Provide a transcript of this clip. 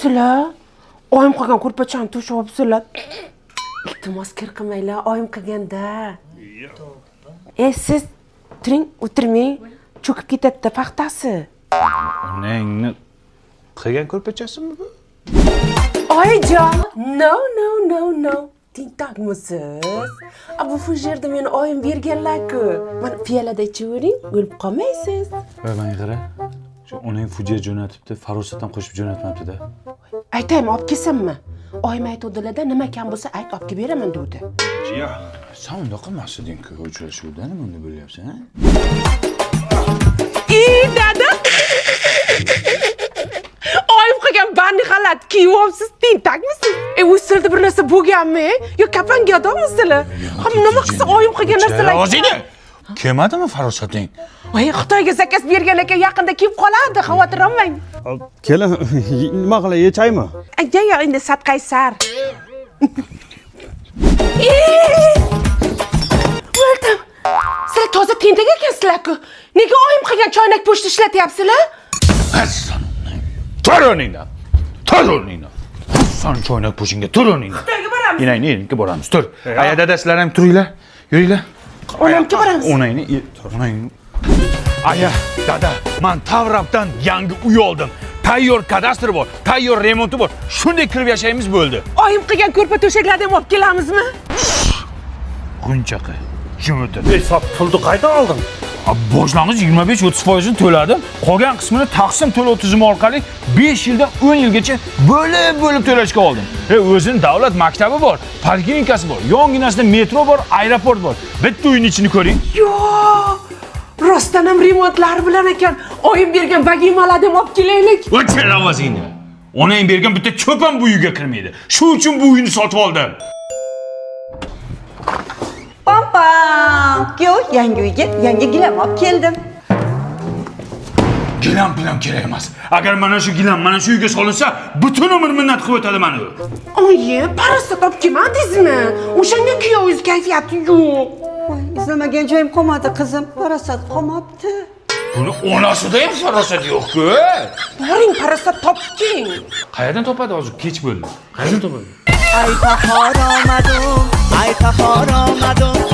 sizlar? Oyim qilgan ko'rpachani to'shib olibsizlar. Iltimos kir qilmanglar, oyim qilganda. Siz turing, o'tirmang. Cho'kib ketadi paxtasi. Onangni qilgan ko'rpachasimi bu? Oyijon, no. Tintakmisiz? Bu fujerda meni oyim berganlar-ku. Mana piyolada ichavering, o'lib qolmaysiz. Va menga qara. Shu onang fujia jo'natibdi, farosatdan qo'shib jo'natmabdi-da. Aytaymi, olib kelsammi? Oyim aytuvdilar-da, nima kam bo'lsa ayt, olib kelib beraman degdi. Ya, sen unda qilmasding-ku uchrashuvda, nima unda bo'lyapsan, ha? Dada! Oyim qilgan banni xalat kiyib olibsiz, tentakmisiz? O'sirda bir narsa bo'lganmi? Yo kapanga odammisizlar? Nima qilsa oyim qilgan narsalar. O'zingni kelmadimi farosating? Voy, Xitoyga zakaz bergan ekan, yaqinda kelib qoladi, xavotir olmang. Kelin, nima qilay, yechaymi? Yo'q, endi satqaysar. O'ldim. Sizlar toza tentak ekansizlar-ku. Nega oyim qilgan choynak po'shti ishlatyapsizlar? Tur o'rningdan. Sen choynak po'shingga tur o'rningdan. Xitoyga boramiz. Inangni boramiz, tur. Aya dadasizlar ham turinglar. Yuringlar. Onamga boramiz. Onangni. Aya, dada, men Tavrabdan yangi uy oldim. Tayyor kadastr bor, tayyor remonti bor. Shunday kirib yashaymiz bo'ldi. Oyim qilgan ko'rpa to'shaklarni ham olib kelamizmi? G'unchaqa. Jim o'tir. Sop pulni qaydan olding? Boshlang'ich 25-30% to'ladim. Qolgan qismini taqsim to'lov tizimi orqali 5 yildan 10 yilgacha bo'lib to'lashga oldim. O'zining davlat maktabi bor, poliklinikasi bor, yonginasida metro bor, aeroport bor. Bitta uyning ichini ko'ring. Yo'q. Rostdan ham remontlari bilan ekan. Oyim bergan vagimalarni ham olib kelaylik. O'chir ovozingni. Onang bergan bitta cho'p ham bu uyga kirmaydi. Shu uchun bu uyni sotib oldim. Pam, yangi uyga yangi gilam olib keldim. Gilam bilan kerak emas. Agar mana shu gilam mana shu uyga solinsa, butun umr minnat qilib o'tadi meni. Oyi, parastat olib kelmadingizmi? O'shanga kuyovingiz kayfiyati yo'q. Voy, izlamagan joyim qolmadi qizim. Parasat qolmabdi. Buni onasida ham farosat yo'q-ku. Boring, parastat toping. Qayerdan topadi hozir? Kech bo'ldi. Qayerdan topadi? Ay tahoramadum,